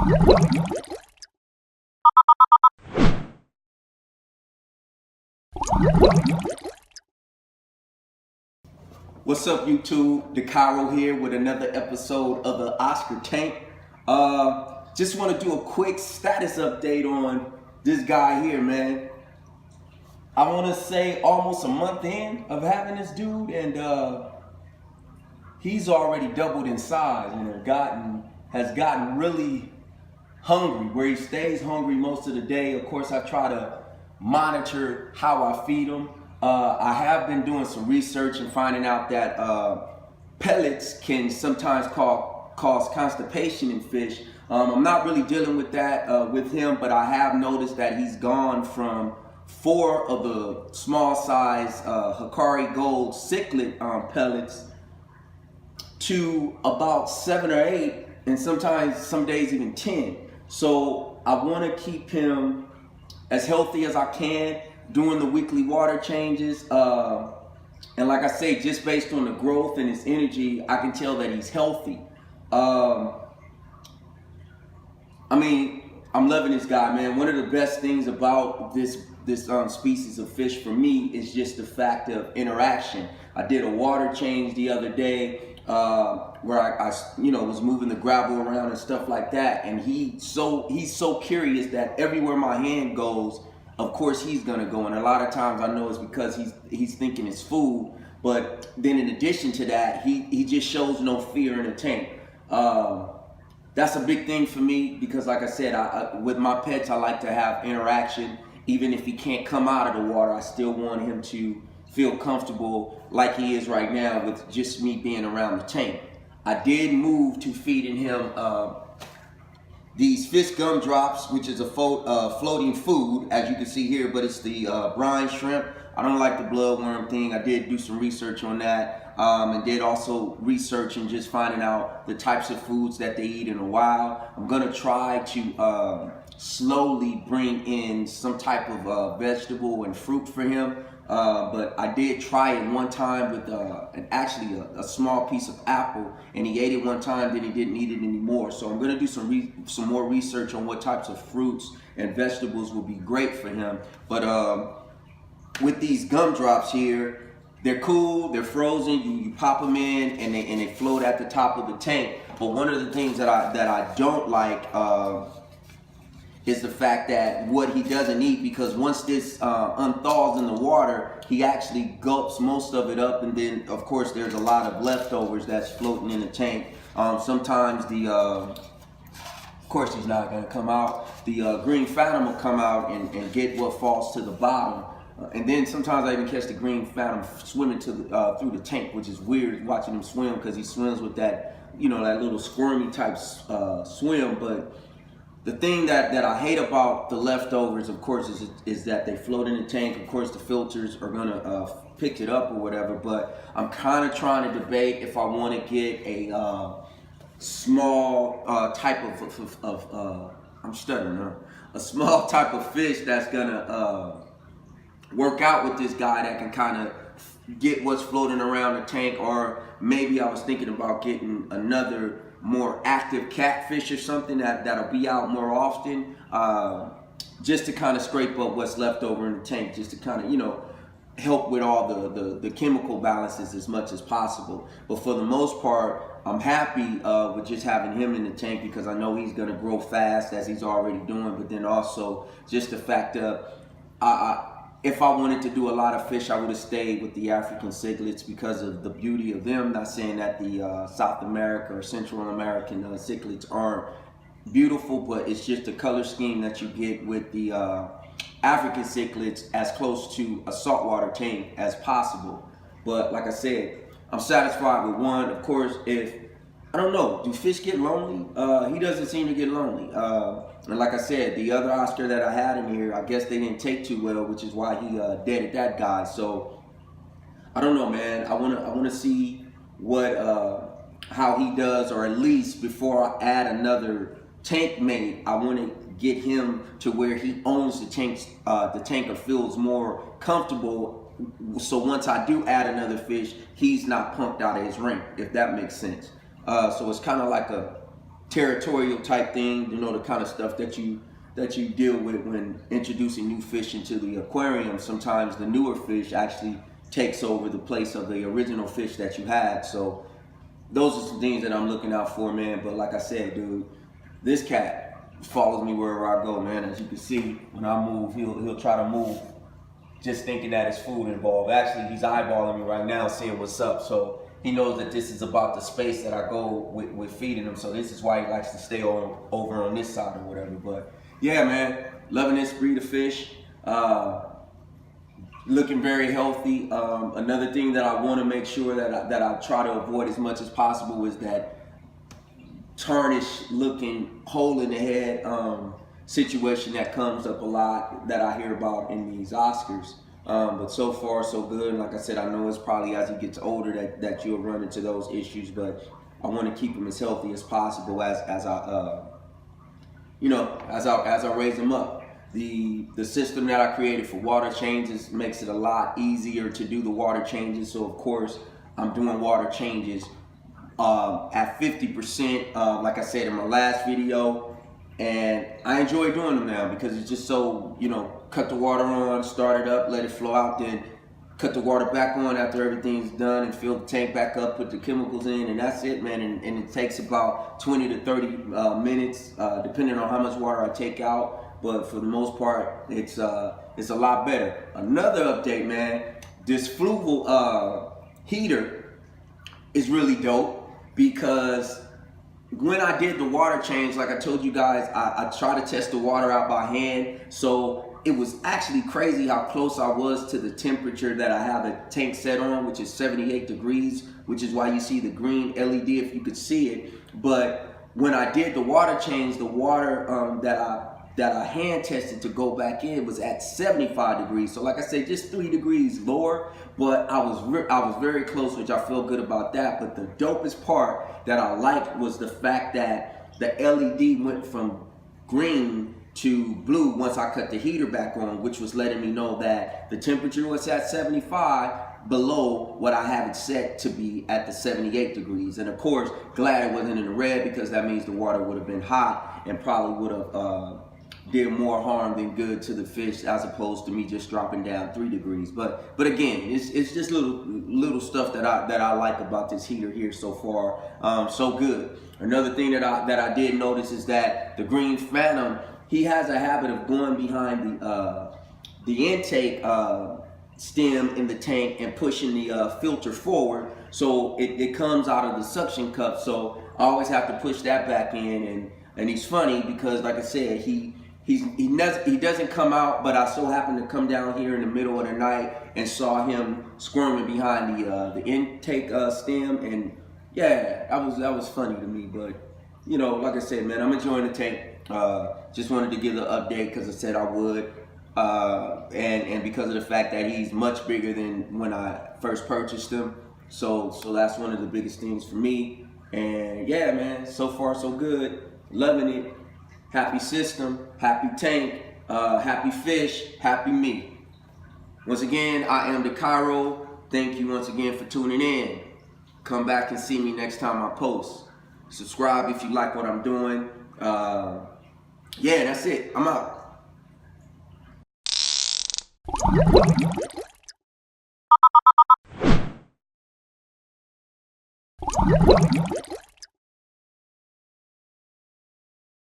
What's up, YouTube? DeCairo here with another episode of the Oscar Tank. Just want to do a quick status update on this guy here, man. I want to say almost a month in of having this dude, and he's already doubled in size and has gotten really hungry, where he stays hungry most of the day. Of course, I try to monitor how I feed him. I have been doing some research and finding out that pellets can sometimes cause constipation in fish. I'm not really dealing with that with him, but I have noticed that he's gone from 4 of the small size Hikari Gold cichlid pellets to about 7 or 8, and sometimes some days even 10. So I want to keep him as healthy as I can, doing the weekly water changes, and like I say, just based on the growth and his energy, I can tell that he's healthy. I mean, I'm loving this guy, man. One of the best things about this species of fish for me is just the fact of interaction. I did a water change the other day where I was moving the gravel around and stuff like that, and he's so curious that everywhere my hand goes, of course he's gonna go. And a lot of times I know it's because he's thinking it's food, but then in addition to that, he just shows no fear in the tank. That's a big thing for me because, like I said, with my pets, I like to have interaction. Even if he can't come out of the water, I still want him to feel comfortable like he is right now with just me being around the tank. I did move to feeding him these fish gumdrops, which is a floating food, as you can see here, but it's the brine shrimp. I don't like the bloodworm thing. I did do some research on that, and did also research and just finding out the types of foods that they eat in a while. I'm gonna try to slowly bring in some type of vegetable and fruit for him. But I did try it one time with actually a small piece of apple, and he ate it one time, then he didn't eat it anymore. So I'm gonna do some more research on what types of fruits and vegetables will be great for him. But with these gumdrops here, they're cool, they're frozen, you pop them in and they float at the top of the tank. But one of the things that I don't like is the fact that what he doesn't eat, because once this unthaws in the water, he actually gulps most of it up, and then of course there's a lot of leftovers that's floating in the tank. Sometimes of course he's not gonna come out, the green phantom will come out and get what falls to the bottom. And then sometimes I even catch the green phantom swimming through the tank, which is weird watching him swim, because he swims with that, that little squirmy type swim. But the thing that I hate about the leftovers, of course, is that they float in the tank. Of course, the filters are gonna pick it up or whatever. But I'm kind of trying to debate if I want to get a small type of I'm stuttering, huh? A small type of fish that's gonna work out with this guy, that can kind of get what's floating around the tank. Or maybe I was thinking about getting another more active catfish or something that'll be out more often, just to kind of scrape up what's left over in the tank, just to kind of help with all the chemical balances as much as possible. But for the most part, I'm happy with just having him in the tank, because I know he's gonna grow fast, as he's already doing. But then also just the fact of if I wanted to do a lot of fish, I would have stayed with the African cichlids because of the beauty of them. Not saying that the South America or Central American cichlids aren't beautiful, but it's just the color scheme that you get with the African cichlids, as close to a saltwater tank as possible. But like I said, I'm satisfied with one. Of course, I don't know, do fish get lonely? He doesn't seem to get lonely. And like I said, the other Oscar that I had in here, I guess they didn't take too well, which is why he deaded that guy. So I don't know, man. I wanna see what how he does, or at least before I add another tank mate, I want to get him to where he owns the tank or feels more comfortable. So once I do add another fish, he's not pumped out of his ring, if that makes sense. So it's kind of like territorial type thing, you know, the kind of stuff that you deal with when introducing new fish into the aquarium. Sometimes the newer fish actually takes over the place of the original fish that you had. So those are some things that I'm looking out for, man. But like I said, dude, this cat follows me wherever I go, man. As you can see, when I move, he'll try to move just thinking that it's food involved. Actually, he's eyeballing me right now, seeing what's up. So he knows that this is about the space that I go with feeding him. So this is why he likes to stay over on this side or whatever. But yeah, man, loving this breed of fish. Looking very healthy. Another thing that I want to make sure that I try to avoid as much as possible is that tarnish looking hole in the head situation that comes up a lot that I hear about in these Oscars. But so far so good. Like I said, I know it's probably as he gets older that you'll run into those issues, but I want to keep him as healthy as possible as I raise him up. The system that I created for water changes makes it a lot easier to do the water changes. So of course I'm doing water changes at 50%, like I said in my last video. And I enjoy doing them now because it's just so, cut the water on, start it up, let it flow out, then cut the water back on after everything's done and fill the tank back up, put the chemicals in, and that's it, man. And it takes about 20 to 30 minutes, depending on how much water I take out. But for the most part, it's a lot better. Another update, man, this fluval heater is really dope because when I did the water change, like I told you guys, I tried to test the water out by hand. So it was actually crazy how close I was to the temperature that I have the tank set on, which is 78 degrees, which is why you see the green LED if you could see it. But when I did the water change, the water that I hand tested to go back in was at 75 degrees. So like I said, just 3 degrees lower, but I was very close, which I feel good about that. But the dopest part that I liked was the fact that the LED went from green to blue once I cut the heater back on, which was letting me know that the temperature was at 75 below what I have it set to be at the 78 degrees. And of course, glad it wasn't in the red because that means the water would have been hot and probably would have did more harm than good to the fish as opposed to me just dropping down 3 degrees. But again, it's just little stuff that I like about this heater here so far. So good. Another thing that I did notice is that the green phantom, he has a habit of going behind the intake stem in the tank and pushing the filter forward, so it comes out of the suction cup. So I always have to push that back in, and he's funny because, like I said, he doesn't come out, but I so happened to come down here in the middle of the night and saw him squirming behind the intake stem, and yeah, that was funny to me. But like I said, man, I'm enjoying the tank. Just wanted to give the update because I said I would, and because of the fact that he's much bigger than when I first purchased him. So that's one of the biggest things for me. And yeah, man, so far so good. Loving it. Happy system, happy tank, happy fish, happy me. Once again, I am the Cairo. Thank you once again for tuning in. Come back and see me next time I post. Subscribe if you like what I'm doing. Yeah, that's it. I'm out.